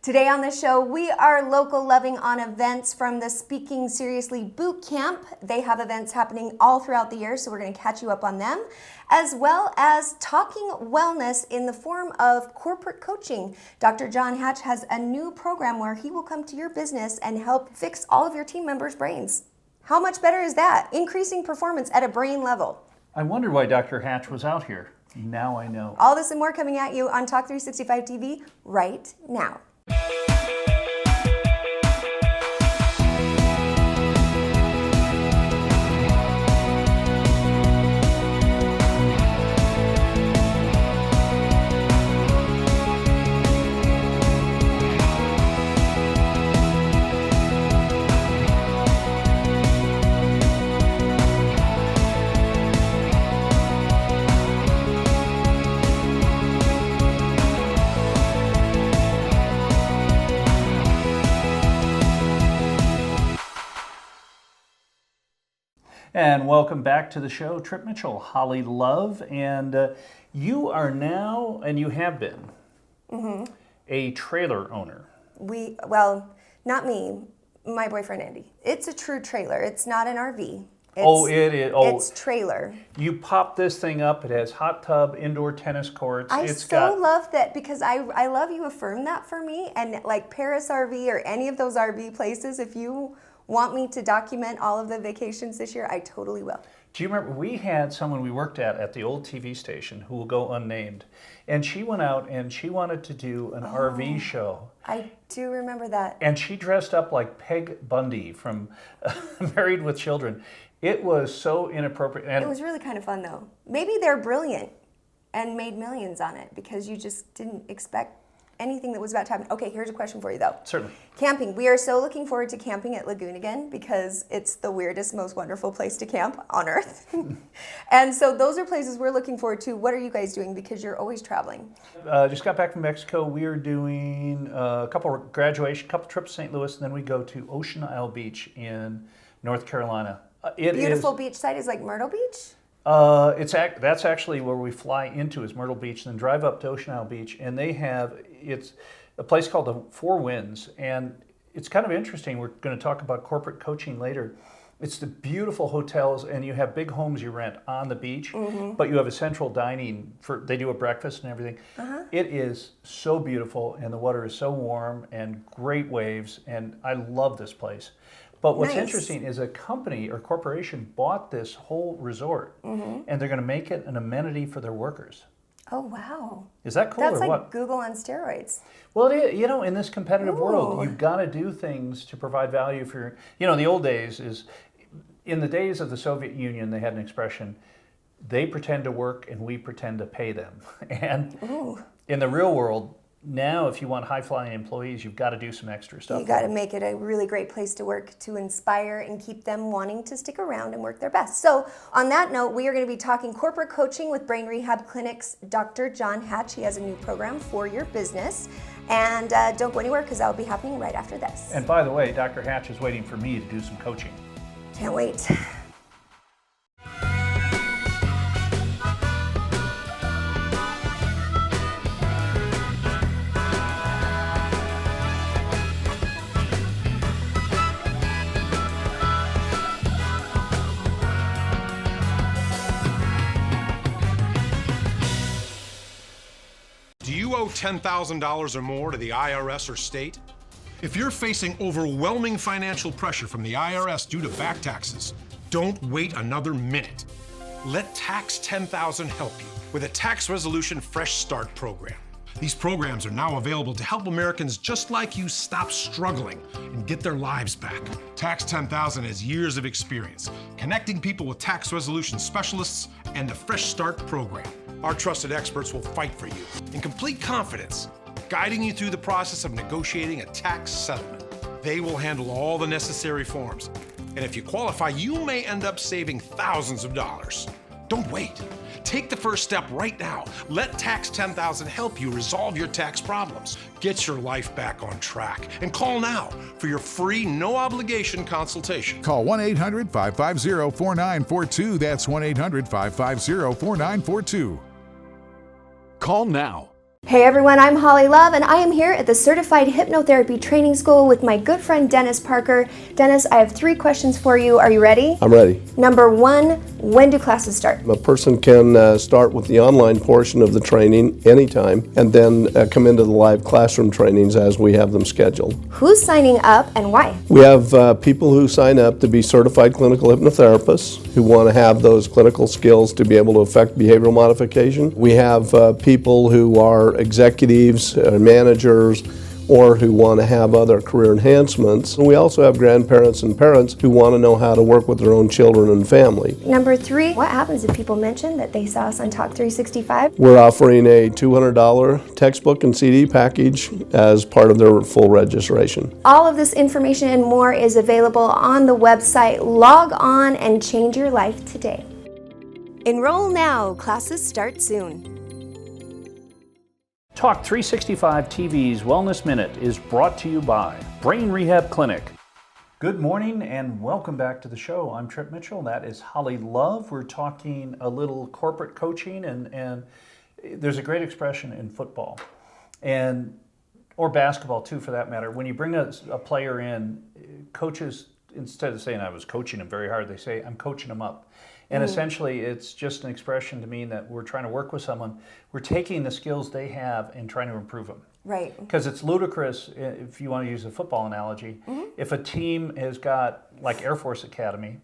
Today on the show, we are local loving on events from the Speaking Seriously Boot Camp. They have events happening all throughout the year, so we're going to catch you up on them, as well as talking wellness in the form of corporate coaching. Dr. John Hatch has a new program where he will come to your business and help fix all of your team members' brains. How much better is that? Increasing performance at a brain level. I wonder why Dr. Hatch was out here. Now I know. All this and more coming at you on Talk365TV right now. And welcome back to the show, Trip Mitchell, Holly Love, and you are now, and you have been, a trailer owner. Well, not me, my boyfriend Andy. It's a true trailer. It's not an RV. It is. It's trailer. You pop this thing up. It has hot tub, indoor tennis courts. I love that because I love you affirm that for me. And like Paris RV or any of those RV places, if you want me to document all of the vacations this year, I totally will. Do you remember, we had someone we worked at the old TV station who will go unnamed, and she went out and she wanted to do an RV show. I do remember that. And she dressed up like Peg Bundy from Married with Children. It was so inappropriate. And it was really kind of fun though. Maybe they're brilliant and made millions on it because you just didn't expect anything that was about to happen. Okay, here's a question for you though. Certainly. Camping. We are so looking forward to camping at Lagoon again because it's the weirdest, most wonderful place to camp on earth. And so those are places we're looking forward to. What are you guys doing? Because you're always traveling. Just got back from Mexico. We are doing a couple trips to St. Louis, and then we go to Ocean Isle Beach in North Carolina. Beautiful beach site is like Myrtle Beach? That's actually where we fly into is Myrtle Beach, then drive up to Ocean Isle Beach, and it's a place called the Four Winds, and it's kind of interesting. We're going to talk about corporate coaching later. It's the beautiful hotels, and you have big homes you rent on the beach, but you have a central dining. They do a breakfast and everything. It is so beautiful, and the water is so warm, and great waves, and I love this place. But what's interesting is a company or corporation bought this whole resort, and they're going to make it an amenity for their workers. Oh, wow. Is that cool? That's or like what? Google on steroids. Well, it is, in this competitive world, you've got to do things to provide value for the old days is, in the days of the Soviet Union, they had an expression, they pretend to work and we pretend to pay them. And in the real world, now, if you want high-flying employees, you've got to do some extra stuff. You got to make it a really great place to work to inspire and keep them wanting to stick around and work their best. So on that note, we are going to be talking corporate coaching with Brain Rehab Clinic's Dr. John Hatch. He has a new program for your business. And don't go anywhere because that will be happening right after this. And by the way, Dr. Hatch is waiting for me to do some coaching. Can't wait. Do you owe $10,000 or more to the IRS or state? If you're facing overwhelming financial pressure from the IRS due to back taxes, don't wait another minute. Let Tax 10,000 help you with a Tax Resolution Fresh Start program. These programs are now available to help Americans just like you stop struggling and get their lives back. Tax 10,000 has years of experience connecting people with tax resolution specialists and the Fresh Start program. Our trusted experts will fight for you in complete confidence, guiding you through the process of negotiating a tax settlement. They will handle all the necessary forms. And if you qualify, you may end up saving thousands of dollars. Don't wait. Take the first step right now. Let Tax 10,000 help you resolve your tax problems. Get your life back on track and call now for your free, no-obligation consultation. Call 1-800-550-4942. That's 1-800-550-4942. Call now. Hey everyone, I'm Holly Love and I am here at the Certified Hypnotherapy Training School with my good friend Dennis Parker. Dennis, I have 3 questions for you. Are you ready? I'm ready. Number 1, when do classes start? A person can start with the online portion of the training anytime and then come into the live classroom trainings as we have them scheduled. Who's signing up and why? We have people who sign up to be certified clinical hypnotherapists who want to have those clinical skills to be able to affect behavioral modification. We have people who are executives, managers, or who want to have other career enhancements. And we also have grandparents and parents who want to know how to work with their own children and family. Number 3, what happens if people mention that they saw us on Talk365? We're offering a $200 textbook and CD package as part of their full registration. All of this information and more is available on the website. Log on and change your life today. Enroll now. Classes start soon. Talk365TV's Wellness Minute is brought to you by Brain Rehab Clinic. Good morning and welcome back to the show. I'm Trip Mitchell. That is Holly Love. We're talking a little corporate coaching and there's a great expression in football or basketball too for that matter. When you bring a player in, coaches, instead of saying I was coaching him very hard, they say I'm coaching him up. And essentially, it's just an expression to mean that we're trying to work with someone. We're taking the skills they have and trying to improve them. Right. Because it's ludicrous, if you want to use a football analogy, if a team has got, like Air Force Academy,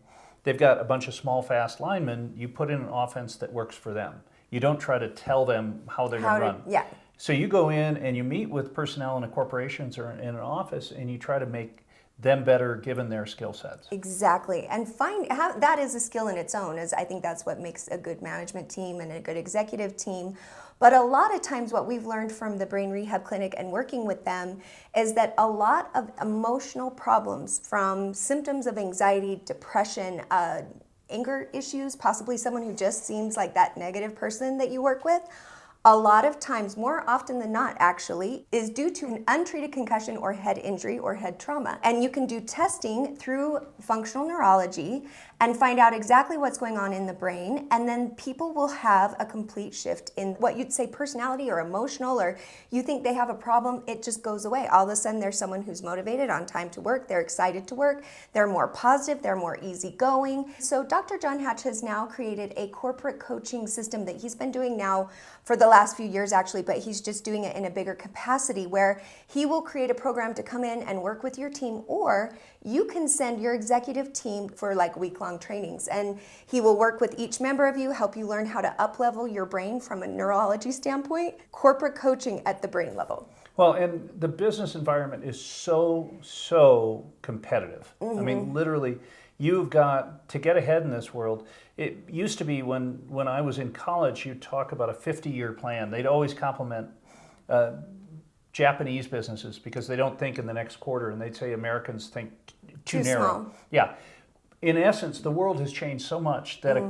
they've got a bunch of small, fast linemen, you put in an offense that works for them. You don't try to tell them how they're going to run. Yeah. So you go in and you meet with personnel in a corporations or in an office and you try to make them better given their skill sets. Exactly, and find how that is a skill in its own. As I think that's what makes a good management team and a good executive team. But a lot of times what we've learned from the Brain Rehab Clinic and working with them is that a lot of emotional problems, from symptoms of anxiety, depression, anger issues, possibly someone who just seems like that negative person that you work with, a lot of times, more often than not actually, is due to an untreated concussion or head injury or head trauma. And you can do testing through functional neurology and find out exactly what's going on in the brain, and then people will have a complete shift in what you'd say personality or emotional, or you think they have a problem, it just goes away. All of a sudden there's someone who's motivated, on time to work, they're excited to work, they're more positive, they're more easygoing. So Dr. John Hatch has now created a corporate coaching system that he's been doing now for the last few years actually, but he's just doing it in a bigger capacity where he will create a program to come in and work with your team, or you can send your executive team for like week-long trainings, and he will work with each member of you, help you learn how to up-level your brain from a neurology standpoint. Corporate coaching at the brain level. Well, and the business environment is so competitive. I mean, literally, you've got to get ahead in this world. It used to be when I was in college, you'd talk about a 50-year plan. They'd always compliment Japanese businesses because they don't think in the next quarter, and they'd say Americans think too narrow. Small. Yeah. In essence, the world has changed so much that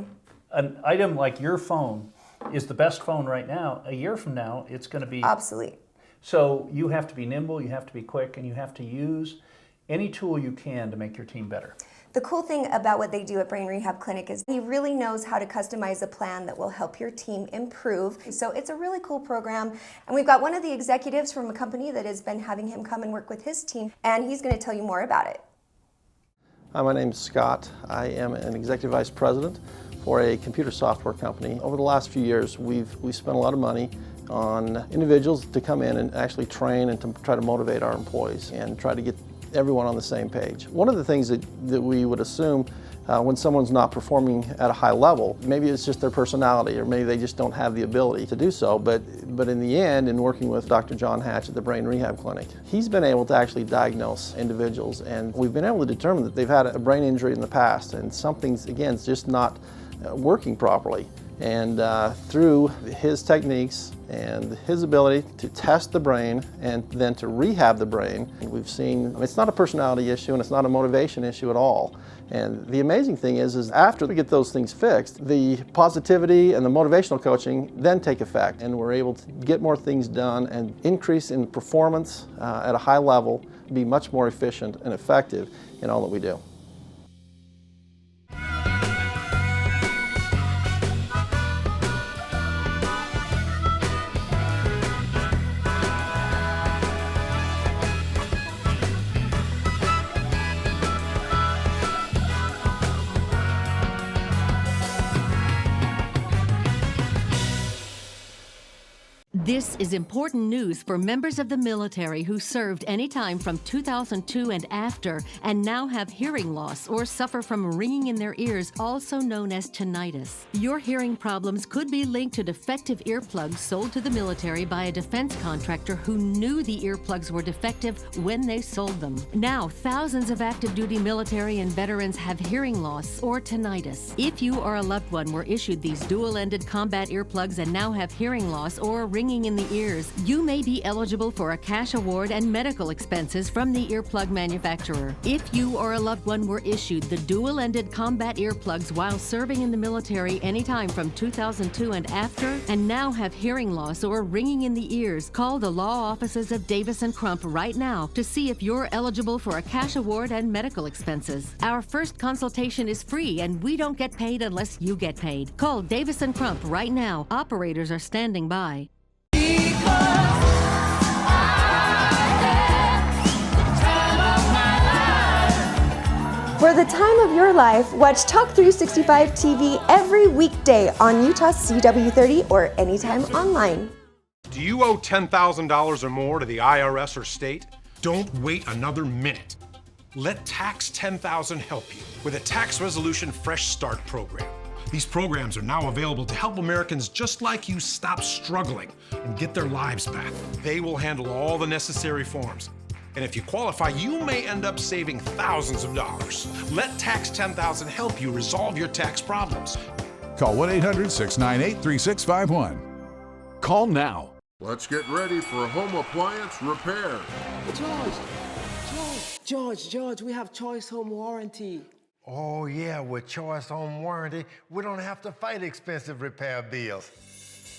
an item like your phone is the best phone right now. A year from now, it's going to be obsolete. So you have to be nimble, you have to be quick, and you have to use any tool you can to make your team better. The cool thing about what they do at Brain Rehab Clinic is he really knows how to customize a plan that will help your team improve. So it's a really cool program. And we've got one of the executives from a company that has been having him come and work with his team, and he's going to tell you more about it. Hi, my name is Scott. I am an executive vice president for a computer software company. Over the last few years, we've spent a lot of money on individuals to come in and actually train and to try to motivate our employees and try to get everyone on the same page. One of the things that we would assume when someone's not performing at a high level, maybe it's just their personality, or maybe they just don't have the ability to do so, but in the end, in working with Dr. John Hatch at the Brain Rehab Clinic, he's been able to actually diagnose individuals, and we've been able to determine that they've had a brain injury in the past, and something's, again, just not working properly. And through his techniques and his ability to test the brain and then to rehab the brain, we've seen it's not a personality issue and it's not a motivation issue at all. And the amazing thing is after we get those things fixed, the positivity and the motivational coaching then take effect, and we're able to get more things done and increase in performance at a high level, be much more efficient and effective in all that we do. This is important news for members of the military who served anytime from 2002 and after and now have hearing loss or suffer from ringing in their ears, also known as tinnitus. Your hearing problems could be linked to defective earplugs sold to the military by a defense contractor who knew the earplugs were defective when they sold them. Now, thousands of active duty military and veterans have hearing loss or tinnitus. If you or a loved one were issued these dual-ended combat earplugs and now have hearing loss or ringing in the ears, you may be eligible for a cash award and medical expenses from the earplug manufacturer. If you or a loved one were issued the dual-ended combat earplugs while serving in the military anytime from 2002 and after, and now have hearing loss or ringing in the ears, call the law offices of Davis & Crump right now to see if you're eligible for a cash award and medical expenses. Our first consultation is free and we don't get paid unless you get paid. Call Davis & Crump right now. Operators are standing by. For the time of your life, watch Talk365 TV every weekday on Utah's CW30 or anytime online. Do you owe $10,000 or more to the IRS or state? Don't wait another minute. Let Tax 10,000 help you with a tax resolution fresh start program. These programs are now available to help Americans just like you stop struggling and get their lives back. They will handle all the necessary forms. And if you qualify, you may end up saving thousands of dollars. Let Tax 10,000 help you resolve your tax problems. Call 1-800-698-3651. Call now. Let's get ready for home appliance repair. George, we have Choice Home Warranty. Oh yeah, with Choice Home Warranty, we don't have to fight expensive repair bills.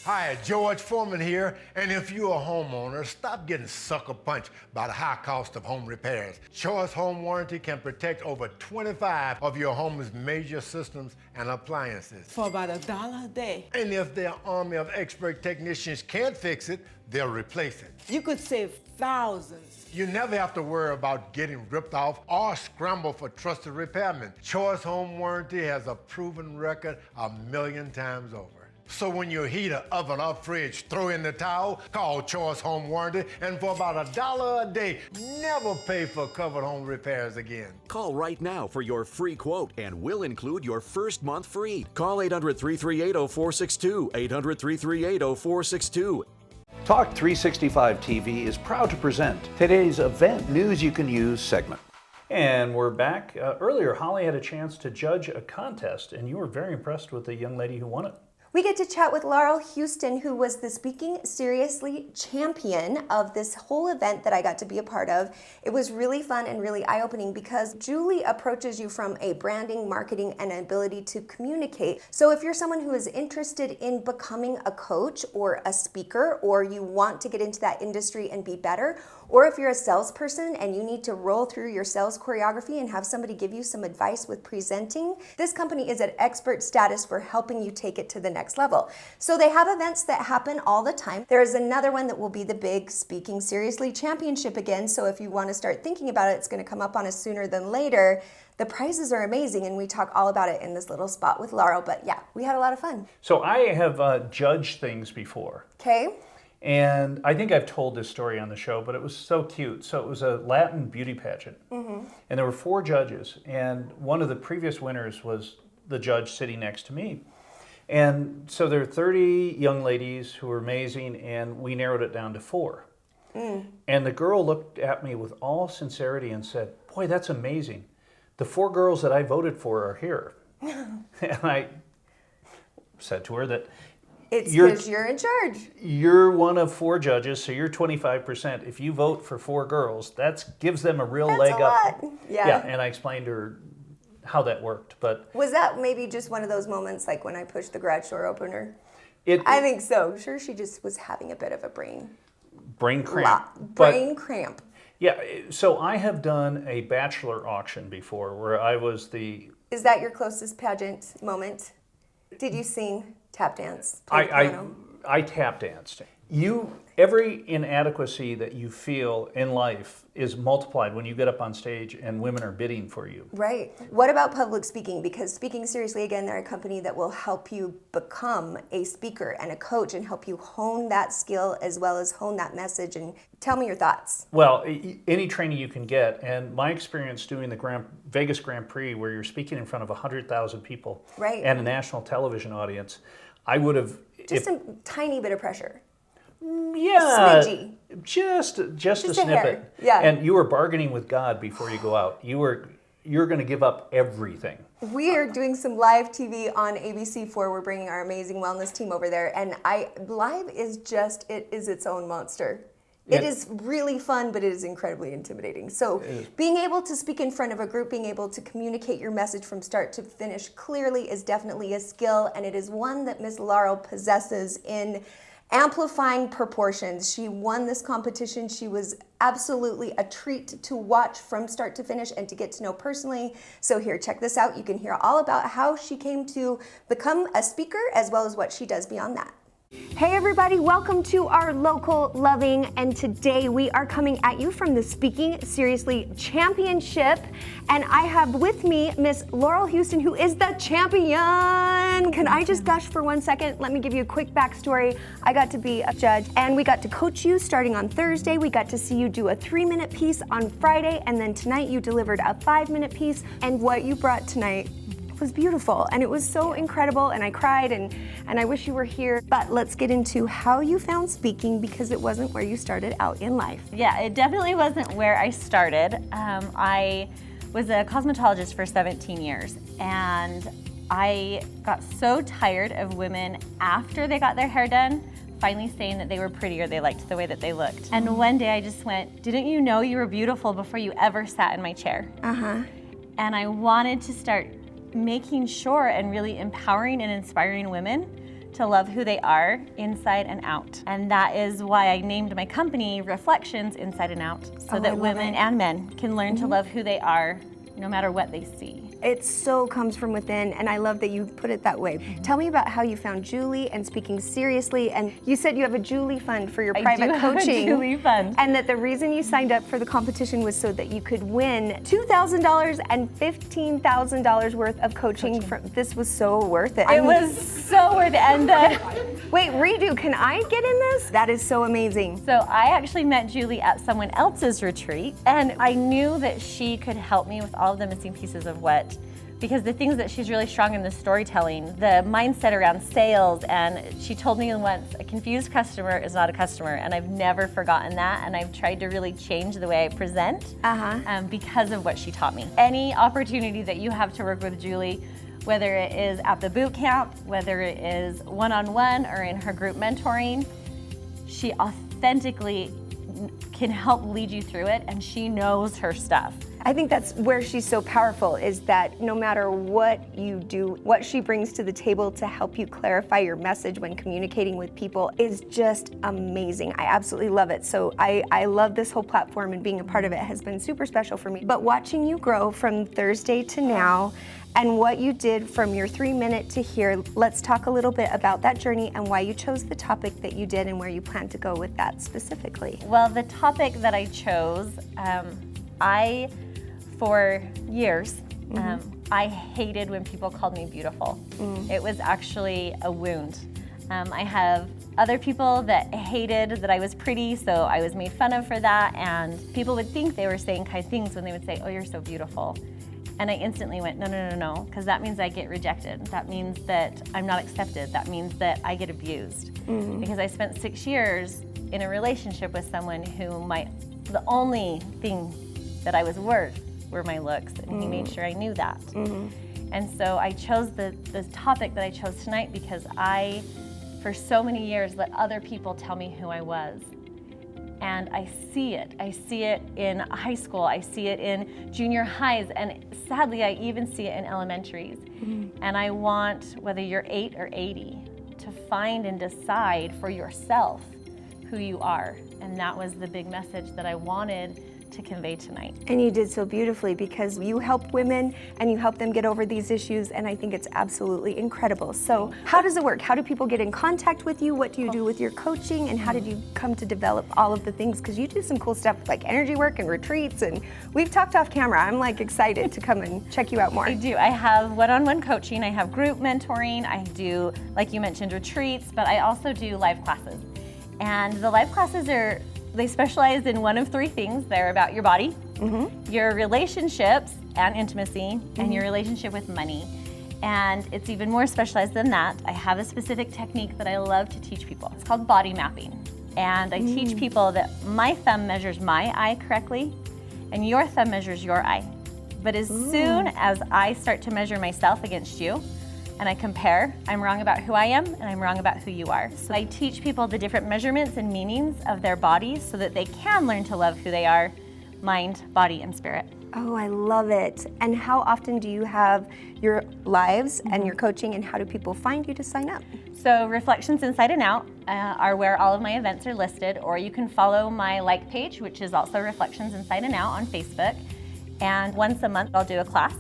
Hi, George Foreman here, and if you're a homeowner, stop getting sucker punched by the high cost of home repairs. Choice Home Warranty can protect over 25 of your home's major systems and appliances. For about $1 a day. And if their army of expert technicians can't fix it, they'll replace it. You could save thousands. You never have to worry about getting ripped off or scramble for trusted repairmen. Choice Home Warranty has a proven record 1,000,000 times over. So when your heater, oven, or fridge throw in the towel, call Choice Home Warranty, and for about $1 a day, never pay for covered home repairs again. Call right now for your free quote, and we'll include your first month free. Call 800-338-0462, 800-338-0462. Talk365 TV is proud to present today's Event News You Can Use segment. And we're back. Earlier, Holly had a chance to judge a contest, and you were very impressed with the young lady who won it. We get to chat with Laurel Huston, who was the Speaking Seriously champion of this whole event that I got to be a part of. It was really fun and really eye-opening because Julie approaches you from a branding, marketing, and ability to communicate. So if you're someone who is interested in becoming a coach or a speaker, or you want to get into that industry and be better, or if you're a salesperson and you need to roll through your sales choreography and have somebody give you some advice with presenting, this company is at expert status for helping you take it to the next level. So they have events that happen all the time. There is another one that will be the big Speaking Seriously Championship again. So if you want to start thinking about it, it's going to come up on us sooner than later. The prizes are amazing, and we talk all about it in this little spot with Laurel. But yeah, we had a lot of fun. So I have judged things before. Okay. And I think I've told this story on the show, but it was so cute. So it was a Latin beauty pageant. And there were 4 judges. And one of the previous winners was the judge sitting next to me. And so there are 30 young ladies who were amazing, and we narrowed it down to 4. And the girl looked at me with all sincerity and said, "Boy, that's amazing. The 4 girls that I voted for are here." And I said to her that it's because you're in charge. You're one of 4 judges, so you're 25%. If you vote for 4 girls, that gives them a real leg up. Lot. Yeah. And I explained to her how that worked. But was that maybe just one of those moments like when I pushed the garage door opener? I think so. I'm sure she just was having a bit of a brain cramp. Brain cramp. Yeah, so I have done a Bachelor Auction before where I was the... Is that your closest pageant moment? Did you sing, tap dance, play piano? I tap danced. Every inadequacy that you feel in life is multiplied when you get up on stage and women are bidding for you. Right. What about public speaking? Because Speaking Seriously, again, they're a company that will help you become a speaker and a coach and help you hone that skill as well as hone that message. And tell me your thoughts. Well, any training you can get, and my experience doing the Vegas Grand Prix, where you're speaking in front of 100,000 people right. and a national television audience, I would have... Just a tiny bit of pressure. Yeah, smidgy. just a snippet. Yeah. And you were bargaining with God before you go out. You're going to give up everything. We are doing some live TV on ABC4. We're bringing our amazing wellness team over there, and live is its own monster. It is really fun, but it is incredibly intimidating. So being able to speak in front of a group, being able to communicate your message from start to finish clearly is definitely a skill, and it is one that Miss Laurel possesses in amplifying proportions. She won this competition. She was absolutely a treat to watch from start to finish and to get to know personally. So here, check this out. You can hear all about how she came to become a speaker as well as what she does beyond that. Hey everybody, welcome to our local loving, and today we are coming at you from the Speaking Seriously Championship, and I have with me Miss Laurel Huston, who is the champion. Can I just gush for 1 second? Let me give you a quick backstory. I got to be a judge, and we got to coach you starting on Thursday. We got to see you do a 3-minute piece on Friday, and then tonight you delivered a 5-minute piece, and what you brought tonight was beautiful, and it was so incredible, and I cried, and I wish you were here. But let's get into how you found speaking, because it wasn't where you started out in life. Yeah, it definitely wasn't where I started. I was a cosmetologist for 17 years, and I got so tired of women after they got their hair done finally saying that they were pretty or they liked the way that they looked. And one day I just went, didn't you know you were beautiful before you ever sat in my chair? And I wanted to start making sure and really empowering and inspiring women to love who they are inside and out. And that is why I named my company Reflections Inside and Out, so that women and men can learn to love who they are no matter what they see. It so comes from within, and I love that you put it that way. Tell me about how you found Julie and Speaking Seriously, and you said you have a Julie fund for your private coaching. I do have a Julie fund. And that the reason you signed up for the competition was so that you could win $2,000 and $15,000 worth of coaching. This was so worth it. It was so worth it. And wait, redo, can I get in this? That is so amazing. So I actually met Julie at someone else's retreat, and I knew that she could help me with all of the missing pieces of because the things that she's really strong in, the storytelling, the mindset around sales, and she told me once, a confused customer is not a customer, and I've never forgotten that, and I've tried to really change the way I present because of what she taught me. Any opportunity that you have to work with Julie, whether it is at the boot camp, whether it is one-on-one or in her group mentoring, she authentically can help lead you through it, and she knows her stuff. I think that's where she's so powerful, is that no matter what you do, what she brings to the table to help you clarify your message when communicating with people is just amazing. I absolutely love it. So I love this whole platform, and being a part of it has been super special for me. But watching you grow from Thursday to now, and what you did from your 3-minute to here, let's talk a little bit about that journey and why you chose the topic that you did and where you plan to go with that specifically. Well, the topic that I chose, for years, I hated when people called me beautiful. It was actually a wound. I have other people that hated that I was pretty, so I was made fun of for that, and people would think they were saying kind things when they would say, oh, you're so beautiful. And I instantly went, no, because that means I get rejected. That means that I'm not accepted. That means that I get abused. Because I spent 6 years in a relationship with someone who the only thing that I was worth were my looks, and he made sure I knew that. And so I chose the topic that I chose tonight because I, for so many years, let other people tell me who I was. And I see it. I see it in high school. I see it in junior highs. And sadly, I even see it in elementaries. And I want, whether you're 8 or 80, to find and decide for yourself who you are. And that was the big message that I wanted to convey tonight. And you did so beautifully, because you help women and you help them get over these issues, and I think it's absolutely incredible. So how does it work? How do people get in contact with you? What do you do with your coaching, and how did you come to develop all of the things? Because you do some cool stuff like energy work and retreats, and we've talked off camera. I'm like excited to come and check you out more. I do. I have one-on-one coaching, I have group mentoring, I do, like you mentioned, retreats, but I also do live classes. And the live classes they specialize in one of three things. They're about your body, your relationships and intimacy, and your relationship with money. And it's even more specialized than that. I have a specific technique that I love to teach people. It's called body mapping. And I teach people that my thumb measures my eye correctly, and your thumb measures your eye. But as soon as I start to measure myself against you, and I compare, I'm wrong about who I am, and I'm wrong about who you are. So I teach people the different measurements and meanings of their bodies so that they can learn to love who they are, mind, body, and spirit. Oh, I love it. And how often do you have your lives and your coaching, and how do people find you to sign up? So Reflections Inside and Out are where all of my events are listed, or you can follow my like page, which is also Reflections Inside and Out on Facebook. And once a month, I'll do a class.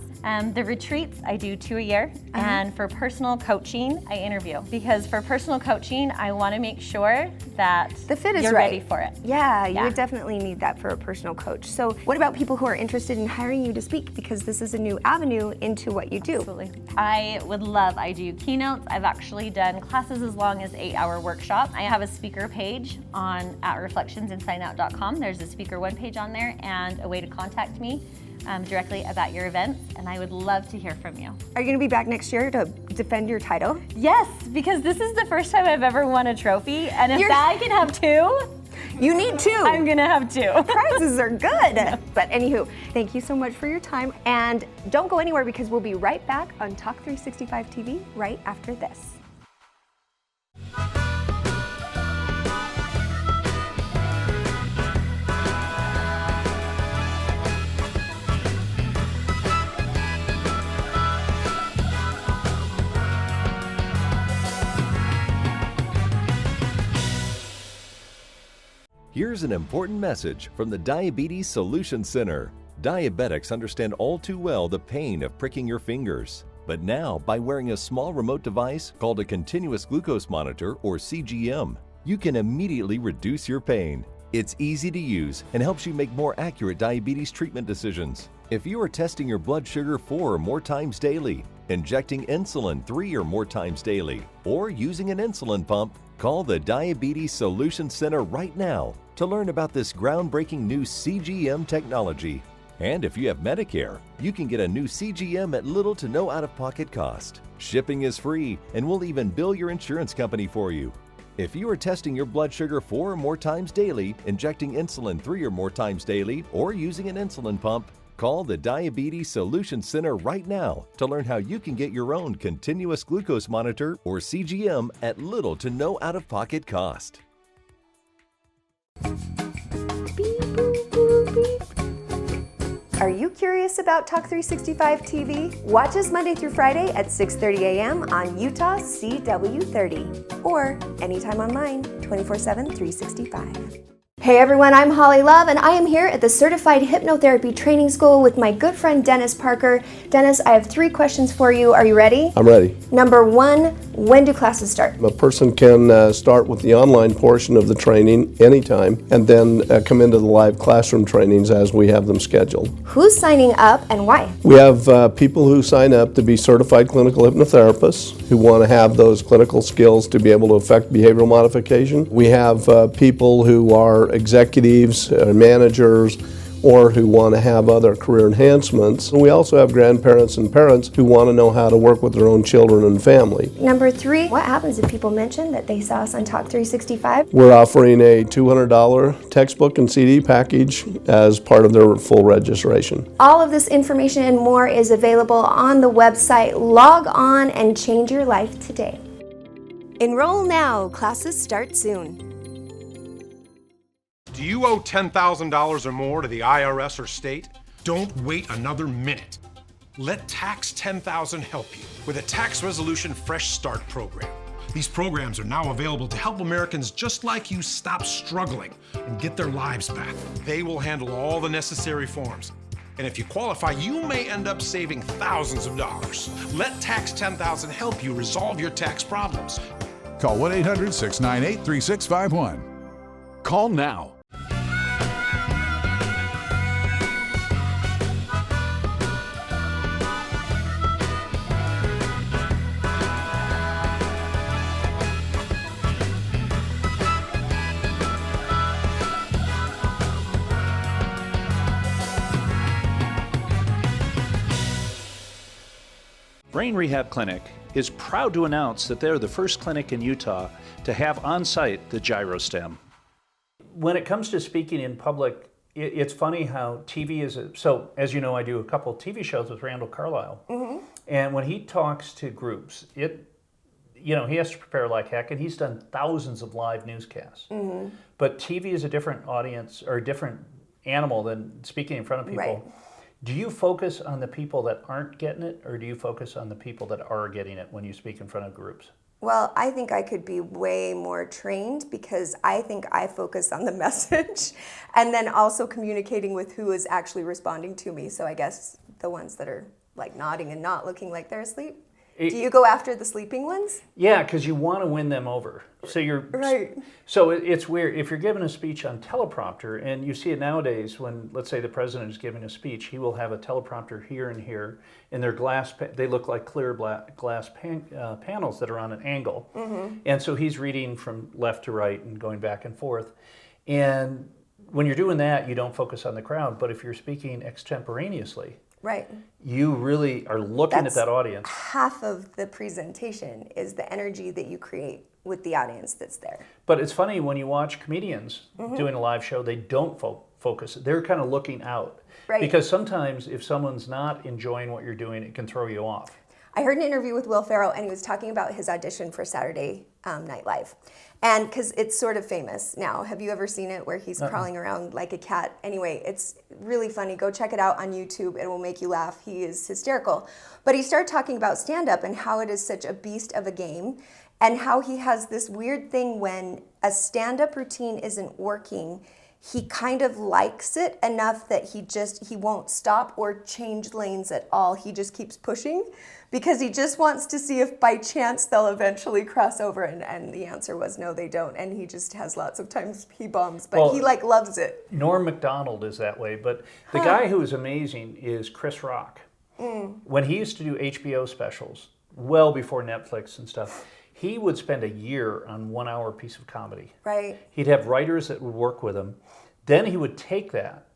The retreats, I do 2 a year, and for personal coaching, I interview. Because for personal coaching, I want to make sure that the fit is you're right. ready for it. Yeah, you would definitely need that for a personal coach. So what about people who are interested in hiring you to speak? Because this is a new avenue into what you do. Absolutely. I do keynotes. I've actually done classes as long as 8-hour workshops. I have a speaker page at reflectionsinsideout.com. There's a speaker one page on there and a way to contact me directly about your events, and I would love to hear from you. Are you going to be back next year to defend your title? Yes, because this is the first time I've ever won a trophy, and if I can have 2, you need 2. I'm going to have 2. Prizes are good. But anywho, thank you so much for your time, and don't go anywhere, because we'll be right back on Talk365TV right after this. Here's an important message from the Diabetes Solution Center. Diabetics understand all too well the pain of pricking your fingers. But now, by wearing a small remote device called a continuous glucose monitor, or CGM, you can immediately reduce your pain. It's easy to use and helps you make more accurate diabetes treatment decisions. If you are testing your blood sugar 4 or more times daily, injecting insulin 3 or more times daily, or using an insulin pump, call the Diabetes Solution Center right now to learn about this groundbreaking new CGM technology. And if you have Medicare, you can get a new CGM at little to no out-of-pocket cost. Shipping is free, and we'll even bill your insurance company for you. If you are testing your blood sugar 4 or more times daily, injecting insulin 3 or more times daily, or using an insulin pump, call the Diabetes Solution Center right now to learn how you can get your own continuous glucose monitor, or CGM, at little to no out-of-pocket cost. Are you curious about Talk365 TV? Watch us Monday through Friday at 6:30 a.m. on Utah CW30, or anytime online, 24/7, 365. Hey everyone, I'm Holly Love, and I am here at the Certified Hypnotherapy Training School with my good friend Dennis Parker. Dennis, I have 3 questions for you. Are you ready? I'm ready. Number 1, when do classes start? A person can start with the online portion of the training anytime, and then come into the live classroom trainings as we have them scheduled. Who's signing up and why? We have people who sign up to be certified clinical hypnotherapists who want to have those clinical skills to be able to affect behavioral modification. We have people who are executives, managers, or who want to have other career enhancements. And we also have grandparents and parents who want to know how to work with their own children and family. Number 3, what happens if people mention that they saw us on Talk365? We're offering a $200 textbook and CD package as part of their full registration. All of this information and more is available on the website. Log on and change your life today. Enroll now. Classes start soon. Do you owe $10,000 or more to the IRS or state? Don't wait another minute. Let Tax 10,000 help you with a tax resolution fresh start program. These programs are now available to help Americans just like you stop struggling and get their lives back. They will handle all the necessary forms. And if you qualify, you may end up saving thousands of dollars. Let Tax 10,000 help you resolve your tax problems. Call 1-800-698-3651. Call now. Brain Rehab Clinic is proud to announce that they're the first clinic in Utah to have on-site the gyrostem. When it comes to speaking in public, it's funny how TV is, so as you know, I do a couple of TV shows with Randall Carlisle. Mm-hmm. And when he talks to groups, he has to prepare like heck, and he's done thousands of live newscasts. Mm-hmm. But TV is a different audience, or a different animal than speaking in front of people. Right. Do you focus on the people that aren't getting it, or do you focus on the people that are getting it when you speak in front of groups? Well, I think I could be way more trained because I think I focus on the message and then also communicating with who is actually responding to me. So I guess the ones that are like nodding and not looking like they're asleep. Do you go after the sleeping ones? Yeah, because you want to win them over. So you're right. So it's weird if you're giving a speech on teleprompter, and you see it nowadays when, let's say, the president is giving a speech, he will have a teleprompter here and here, and they're glass. They look like clear glass panels that are on an angle, mm-hmm. and so he's reading from left to right and going back and forth. And when you're doing that, you don't focus on the crowd. But if you're speaking extemporaneously, right, you really are looking at that audience. Half of the presentation is the energy that you create with the audience that's there. But it's funny when you watch comedians mm-hmm. doing a live show, they don't focus. They're kind of looking out. Right. Because sometimes if someone's not enjoying what you're doing, it can throw you off. I heard an interview with Will Ferrell, and he was talking about his audition for Saturday Night Live. And because it's sort of famous now. Have you ever seen it where he's crawling around like a cat? Anyway, it's really funny. Go check it out on YouTube. It will make you laugh. He is hysterical. But he started talking about stand-up and how it is such a beast of a game and how he has this weird thing when a stand-up routine isn't working, he kind of likes it enough that he won't stop or change lanes at all. He just keeps pushing because he just wants to see if by chance they'll eventually cross over. And the answer was no, they don't. And he just has lots of times he bombs, but he loves it. Norm Macdonald is that way, but the guy who is amazing is Chris Rock. Mm. When he used to do HBO specials, well before Netflix and stuff, he would spend a year on 1 hour piece of comedy. Right. He'd have writers that would work with him. Then he would take that,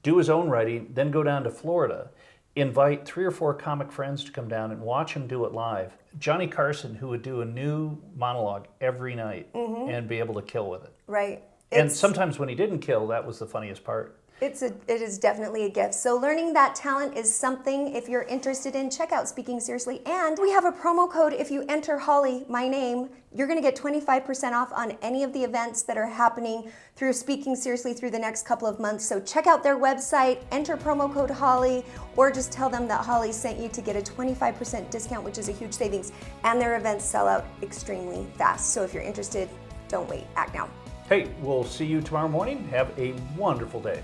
do his own writing, then go down to Florida, invite 3 or 4 comic friends to come down and watch him do it live. Johnny Carson, who would do a new monologue every night mm-hmm. and be able to kill with it. Right. And sometimes when he didn't kill, that was the funniest part. It is definitely a gift. So learning that talent is something if you're interested in, check out Speaking Seriously. And we have a promo code. If you enter Holly, my name, you're going to get 25% off on any of the events that are happening through Speaking Seriously through the next couple of months. So check out their website, enter promo code Holly, or just tell them that Holly sent you to get a 25% discount, which is a huge savings. And their events sell out extremely fast. So if you're interested, don't wait. Act now. Hey, we'll see you tomorrow morning. Have a wonderful day.